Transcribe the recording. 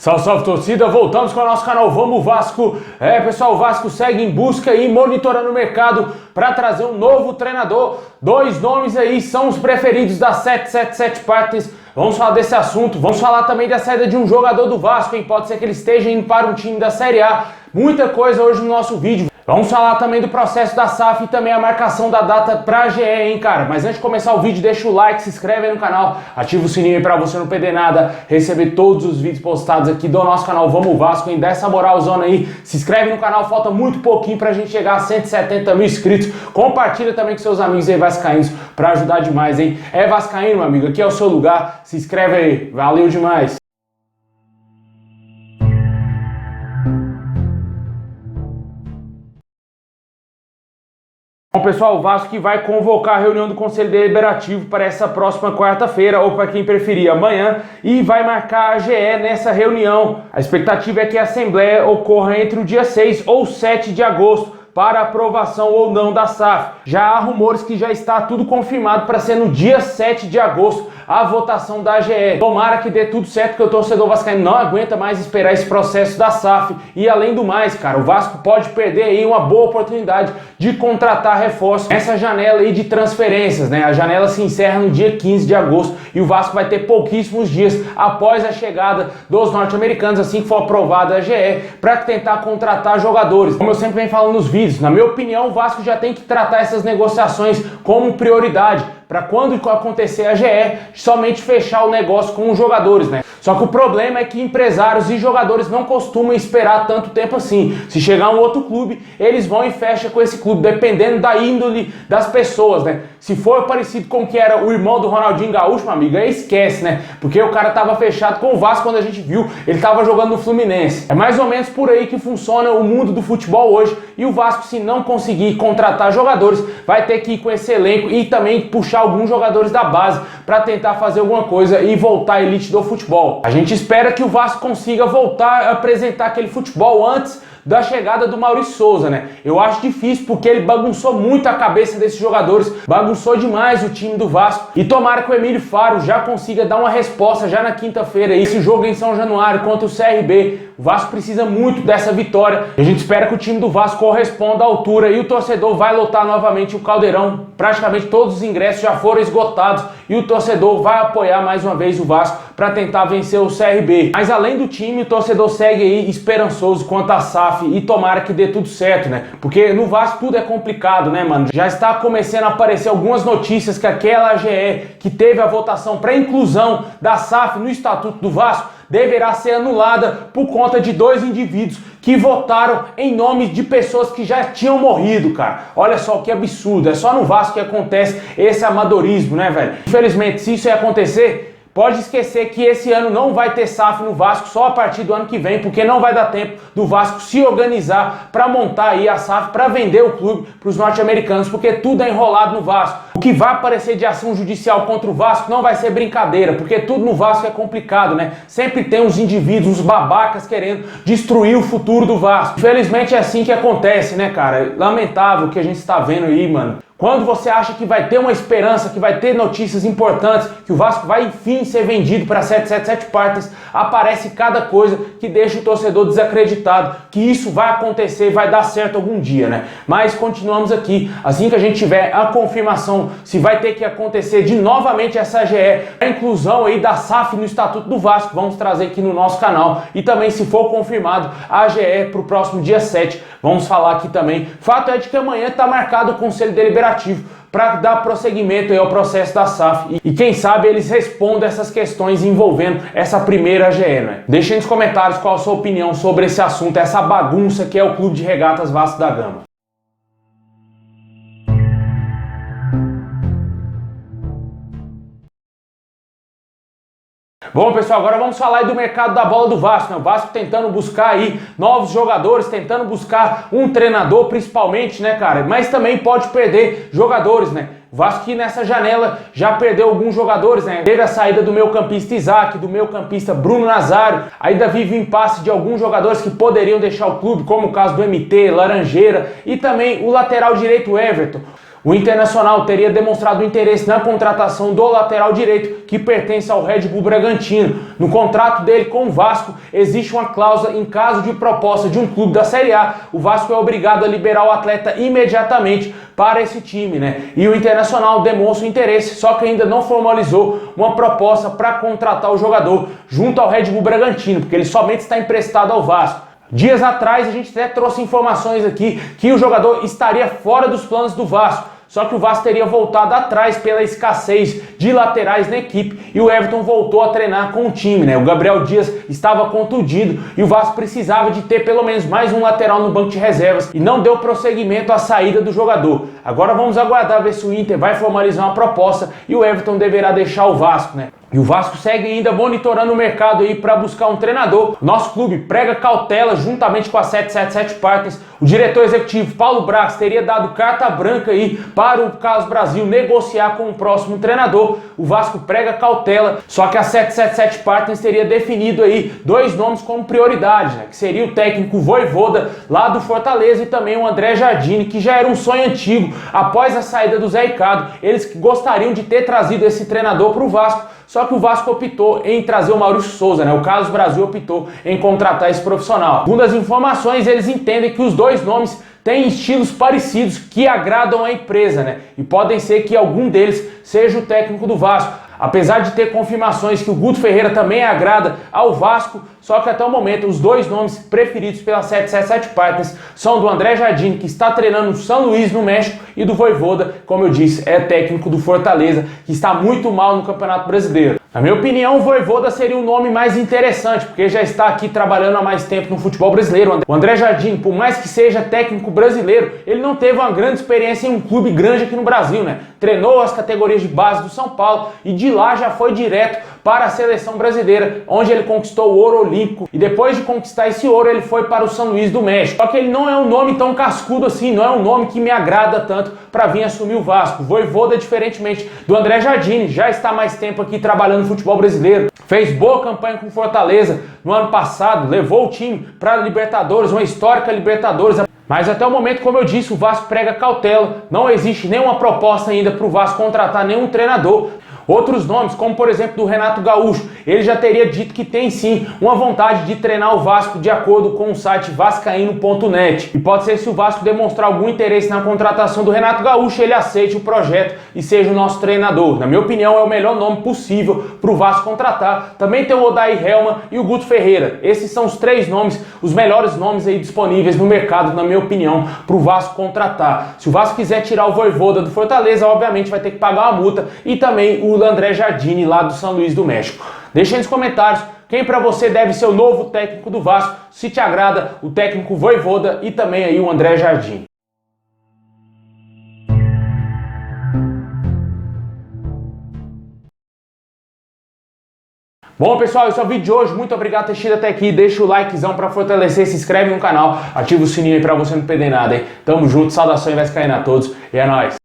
Salve, salve torcida, voltamos com o nosso canal Vamos Vasco. Pessoal, o Vasco segue em busca e monitorando o mercado para trazer um novo treinador. Dois nomes aí são os preferidos das 777 Partners. Vamos falar desse assunto, vamos falar também da saída de um jogador do Vasco, hein? Pode ser que ele esteja indo para um time da Série A. Muita coisa hoje no nosso vídeo. Vamos falar também do processo da SAF e também a marcação da data para a GE, hein, cara? Mas antes de começar o vídeo, deixa o like, se inscreve aí no canal, ativa o sininho aí para você não perder nada, receber todos os vídeos postados aqui do nosso canal Vamos Vasco, hein? Dá essa moralzona aí, se inscreve no canal, falta muito pouquinho pra gente chegar a 170 mil inscritos. Compartilha também com seus amigos aí vascaínos para ajudar demais, hein? É vascaíno, meu amigo, aqui é o seu lugar, se inscreve aí, valeu demais! Bom, pessoal, o Vasco que vai convocar a reunião do Conselho Deliberativo para essa próxima quarta-feira, ou para quem preferir amanhã, e vai marcar a GE nessa reunião. A expectativa é que a Assembleia ocorra entre o dia 6 ou 7 de agosto, para aprovação ou não da SAF. Já há rumores que já está tudo confirmado para ser no dia 7 de agosto a votação da AGE. Tomara que dê tudo certo, porque o torcedor vascaíno não aguenta mais esperar esse processo da SAF. E além do mais, cara, o Vasco pode perder aí uma boa oportunidade de contratar reforços nessa janela aí de transferências, né? A janela se encerra no dia 15 de agosto e o Vasco vai ter pouquíssimos dias após a chegada dos norte-americanos, assim que for aprovada a AGE, para tentar contratar jogadores. Como eu sempre venho falando nos vídeos, na minha opinião, o Vasco já tem que tratar essas negociações como prioridade, para quando acontecer a GE, somente fechar o negócio com os jogadores, né? Só que o problema é que empresários e jogadores não costumam esperar tanto tempo assim. Se chegar um outro clube, eles vão e fecham com esse clube, dependendo da índole das pessoas, né? Se for parecido com o que era o irmão do Ronaldinho Gaúcho, meu amigo, aí esquece, né? Porque o cara tava fechado com o Vasco quando a gente viu, ele tava jogando no Fluminense. É mais ou menos por aí que funciona o mundo do futebol hoje, e o Vasco, se não conseguir contratar jogadores, vai ter que ir com esse elenco e também puxar alguns jogadores da base para tentar fazer alguma coisa e voltar à elite do futebol. A gente espera que o Vasco consiga voltar a apresentar aquele futebol antes da chegada do Maurício Souza, né? Eu acho difícil porque ele bagunçou muito a cabeça desses jogadores, bagunçou demais o time do Vasco, e tomara que o Emílio Faro já consiga dar uma resposta já na quinta-feira. Esse jogo em São Januário contra o CRB, o Vasco precisa muito dessa vitória. A gente espera que o time do Vasco corresponda à altura e o torcedor vai lotar novamente o Caldeirão. Praticamente todos os ingressos já foram esgotados e o torcedor vai apoiar mais uma vez o Vasco para tentar vencer o CRB. Mas além do time, o torcedor segue aí esperançoso quanto à SAF e tomara que dê tudo certo, né? Porque no Vasco tudo é complicado, né, mano? Já está começando a aparecer algumas notícias que aquela AGE que teve a votação para inclusão da SAF no Estatuto do Vasco deverá ser anulada por conta de dois indivíduos que votaram em nome de pessoas que já tinham morrido, cara. Olha só que absurdo, é só no Vasco que acontece esse amadorismo, né, velho? Infelizmente, se isso ia acontecer, pode esquecer que esse ano não vai ter SAF no Vasco, só a partir do ano que vem, porque não vai dar tempo do Vasco se organizar para montar aí a SAF, para vender o clube para os norte-americanos, porque tudo é enrolado no Vasco. O que vai aparecer de ação judicial contra o Vasco não vai ser brincadeira, porque tudo no Vasco é complicado, né? Sempre tem uns indivíduos, uns babacas querendo destruir o futuro do Vasco. Infelizmente é assim que acontece, né, cara? Lamentável o que a gente está vendo aí, mano. Quando você acha que vai ter uma esperança, que vai ter notícias importantes, que o Vasco vai enfim ser vendido para 777 Partners, aparece cada coisa que deixa o torcedor desacreditado, que isso vai acontecer, vai dar certo algum dia, né? Mas continuamos aqui, assim que a gente tiver a confirmação se vai ter que acontecer de novamente essa AGE, a inclusão aí da SAF no Estatuto do Vasco, vamos trazer aqui no nosso canal, e também se for confirmado a AGE para o próximo dia 7, vamos falar aqui também. Fato é de que amanhã está marcado o Conselho Deliberativo para dar prosseguimento aí ao processo da SAF e quem sabe eles respondam essas questões envolvendo essa primeira AGE, né? Deixa aí nos comentários qual a sua opinião sobre esse assunto, essa bagunça que é o Clube de Regatas Vasco da Gama. Bom, pessoal, agora vamos falar aí do mercado da bola do Vasco, né? O Vasco tentando buscar aí novos jogadores, tentando buscar um treinador principalmente, né, cara? Mas também pode perder jogadores, né? O Vasco que nessa janela já perdeu alguns jogadores, né? Teve a saída do meio-campista Isaac, do meio-campista Bruno Nazário, ainda vive o impasse de alguns jogadores que poderiam deixar o clube, como o caso do MT, Laranjeira e também o lateral direito Everton. O Internacional teria demonstrado interesse na contratação do lateral direito, que pertence ao Red Bull Bragantino. No contrato dele com o Vasco, existe uma cláusula em caso de proposta de um clube da Série A, o Vasco é obrigado a liberar o atleta imediatamente para esse time, né? E o Internacional demonstra interesse, só que ainda não formalizou uma proposta para contratar o jogador junto ao Red Bull Bragantino, porque ele somente está emprestado ao Vasco. Dias atrás a gente até trouxe informações aqui que o jogador estaria fora dos planos do Vasco. Só que o Vasco teria voltado atrás pela escassez de laterais na equipe e o Everton voltou a treinar com o time, né? O Gabriel Dias estava contundido e o Vasco precisava de ter pelo menos mais um lateral no banco de reservas e não deu prosseguimento à saída do jogador. Agora vamos aguardar ver se o Inter vai formalizar uma proposta e o Everton deverá deixar o Vasco, né? E o Vasco segue ainda monitorando o mercado aí para buscar um treinador. Nosso clube prega cautela juntamente com a 777 Partners. O diretor executivo Paulo Brax teria dado carta branca aí para o Carlos Brasil negociar com o próximo treinador. O Vasco prega cautela, só que a 777 Partners teria definido aí dois nomes como prioridade, né? Que seria o técnico Vojvoda lá do Fortaleza e também o André Jardine, que já era um sonho antigo após a saída do Zé Ricardo. Eles gostariam de ter trazido esse treinador para o Vasco. Só que o Vasco optou em trazer o Maurício Souza, né? O Carlos Brasil optou em contratar esse profissional. Segundo as informações, eles entendem que os dois nomes têm estilos parecidos que agradam a empresa, né? E podem ser que algum deles seja o técnico do Vasco. Apesar de ter confirmações que o Guto Ferreira também agrada ao Vasco, só que até o momento os dois nomes preferidos pela 777 Partners são do André Jardine, que está treinando no São Luís, no México, e do Vojvoda, como eu disse, é técnico do Fortaleza, que está muito mal no Campeonato Brasileiro. Na minha opinião, o Vojvoda seria o nome mais interessante, porque já está aqui trabalhando há mais tempo no futebol brasileiro. O André Jardine, por mais que seja técnico brasileiro, ele não teve uma grande experiência em um clube grande aqui no Brasil, né? Treinou as categorias de base do São Paulo e de lá já foi direto para a seleção brasileira, onde ele conquistou o ouro olímpico e depois de conquistar esse ouro ele foi para o São Luís do México. Só que ele não é um nome tão cascudo assim, não é um nome que me agrada tanto para vir assumir o Vasco. O Vojvoda, diferentemente do André Jardine, já está mais tempo aqui trabalhando no futebol brasileiro, fez boa campanha com o Fortaleza no ano passado, levou o time para a Libertadores, uma histórica Libertadores. Mas até o momento, como eu disse, o Vasco prega cautela, não existe nenhuma proposta ainda para o Vasco contratar nenhum treinador. Outros nomes, como por exemplo do Renato Gaúcho, ele já teria dito que tem sim uma vontade de treinar o Vasco de acordo com o site vascaíno.net. E pode ser se o Vasco demonstrar algum interesse na contratação do Renato Gaúcho, ele aceite o projeto e seja o nosso treinador. Na minha opinião, é o melhor nome possível para o Vasco contratar. Também tem o Odair Helman e o Guto Ferreira. Esses são os três nomes, os melhores nomes aí disponíveis no mercado, na minha opinião, para o Vasco contratar. Se o Vasco quiser tirar o Vojvoda do Fortaleza, obviamente vai ter que pagar uma multa, e também o André Jardine lá do São Luís do México. Deixa aí nos comentários quem para você deve ser o novo técnico do Vasco, se te agrada o técnico Vojvoda e também aí o André Jardine. Bom, pessoal, esse é o vídeo de hoje. Muito obrigado por ter assistido até aqui. Deixa o likezão para fortalecer, se inscreve no canal, ativa o sininho aí para você não perder nada, hein? Tamo junto, saudações vascaína a todos e é nóis!